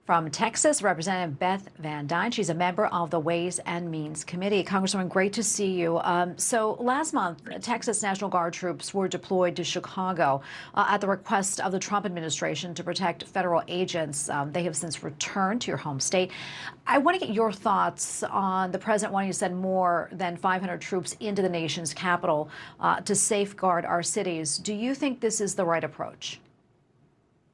From Texas, Representative Beth Van Duyne. She's a member of the Ways and Means Committee. Congresswoman, great to see you. So last month, Texas National Guard troops were deployed to Chicago at the request of the Trump administration to protect federal agents. They have since returned to your home state. I want to get your thoughts on the president wanting to send more than 500 troops into the nation's capital to safeguard our cities. Do you think this is the right approach?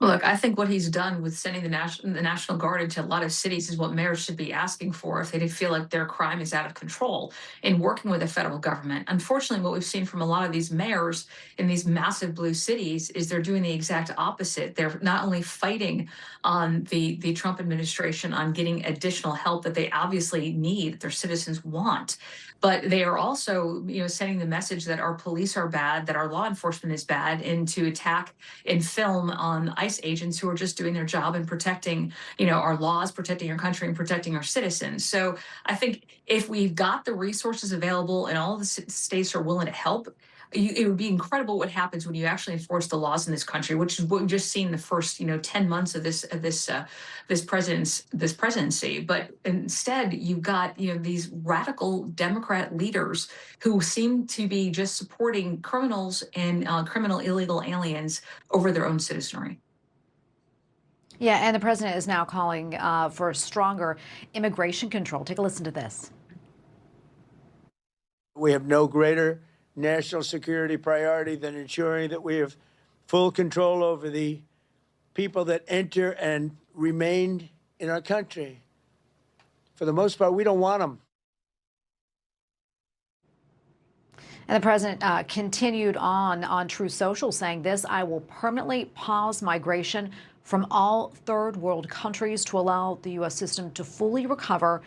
Look, I think what he's done with sending the National Guard into a lot of cities is what mayors should be asking for if they feel like their crime is out of control in working with the federal government. Unfortunately, what we've seen from a lot of these mayors in these massive blue cities is they're doing the exact opposite. They're not only fighting on the Trump administration on getting additional help that they obviously need, their citizens want, but they are also, sending the message that our police are bad, that our law enforcement is bad, and to attack and film on ICE agents who are just doing their job and protecting, our laws, protecting our country, and protecting our citizens. So I think if we've got the resources available and all the states are willing to help, it would be incredible what happens when you actually enforce the laws in this country, which is what we've just seen the first 10 months of this presidency. But instead, you've got these radical Democrat leaders who seem to be just supporting criminals and criminal illegal aliens over their own citizenry. Yeah, and the president is now calling for stronger immigration control. Take a listen to this. We have no greater national security priority than ensuring that we have full control over the people that enter and remain in our country. For the most part, we don't want them. And the president continued on Truth Social saying this: I will permanently pause migration from all third world countries to allow the U.S. system to fully recover,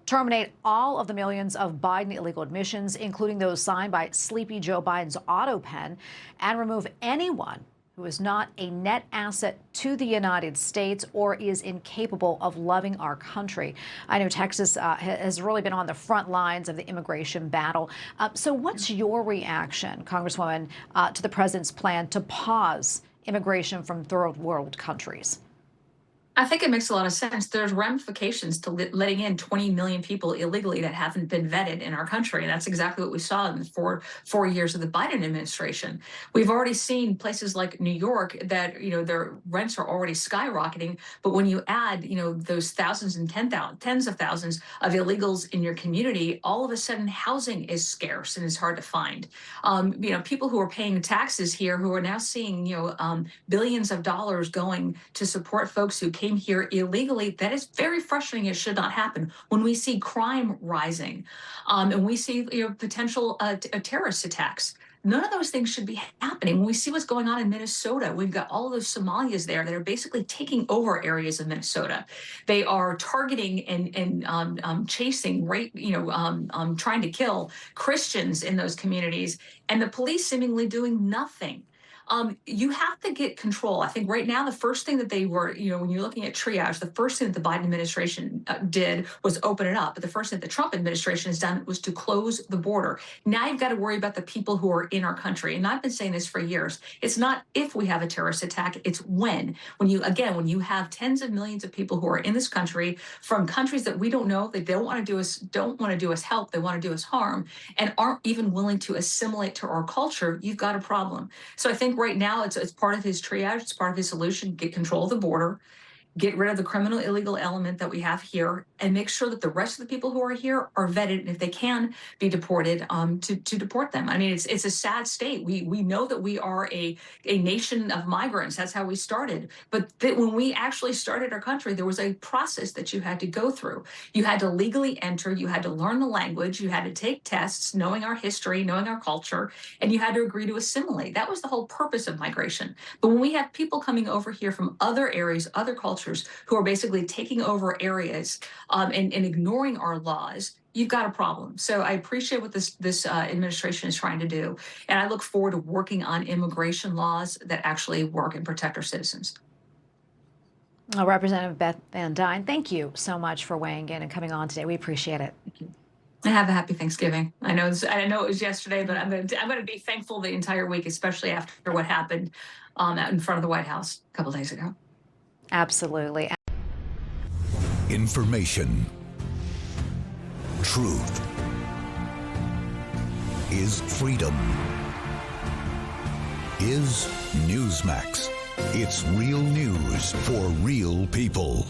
terminate all of the millions of Biden illegal admissions, including those signed by Sleepy Joe Biden's auto pen, and remove anyone who is not a net asset to the United States or is incapable of loving our country. I know Texas has really been on the front lines of the immigration battle. So what's your reaction, Congresswoman, to the president's plan to pause immigration from third world countries? I think it makes a lot of sense. There's ramifications to letting in 20 million people illegally that haven't been vetted in our country. And that's exactly what we saw in the four years of the Biden administration. We've already seen places like New York that, their rents are already skyrocketing. But when you add, those thousands and tens of thousands of illegals in your community, all of a sudden housing is scarce and is hard to find. People who are paying taxes here who are now seeing, billions of dollars going to support folks who came here illegally. That is very frustrating. It should not happen. When we see crime rising, and we see potential terrorist attacks, none of those things should be happening. When we see what's going on in Minnesota, we've got all of those Somalians there that are basically taking over areas of Minnesota. They are targeting and chasing, trying to kill Christians in those communities, and the police seemingly doing nothing. You have to get control. I think right now, the first thing that they were, when you're looking at triage, the first thing that the Biden administration did was open it up. But the first thing that the Trump administration has done was to close the border. Now you've got to worry about the people who are in our country. And I've been saying this for years. It's not if we have a terrorist attack, it's when. When you have tens of millions of people who are in this country from countries that we don't know, they don't want to do us help, they want to do us harm, and aren't even willing to assimilate to our culture, you've got a problem. So I think right now, it's part of his triage. It's part of his solution. Get control of the border, get rid of the criminal illegal element that we have here, and make sure that the rest of the people who are here are vetted, and if they can be deported, to deport them. I mean, it's a sad state. We know that we are a nation of migrants. That's how we started. But when we actually started our country, there was a process that you had to go through. You had to legally enter. You had to learn the language. You had to take tests, knowing our history, knowing our culture, and you had to agree to assimilate. That was the whole purpose of migration. But when we have people coming over here from other areas, other cultures, who are basically taking over areas and ignoring our laws, you've got a problem. So I appreciate what this administration is trying to do. And I look forward to working on immigration laws that actually work and protect our citizens. Representative Beth Van Duyne, thank you so much for weighing in and coming on today. We appreciate it. Thank you. And have a happy Thanksgiving. I know it was yesterday, but I'm going to be thankful the entire week, especially after what happened out in front of the White House a couple days ago. Absolutely. Information. Truth is freedom. Is Newsmax. It's real news for real people.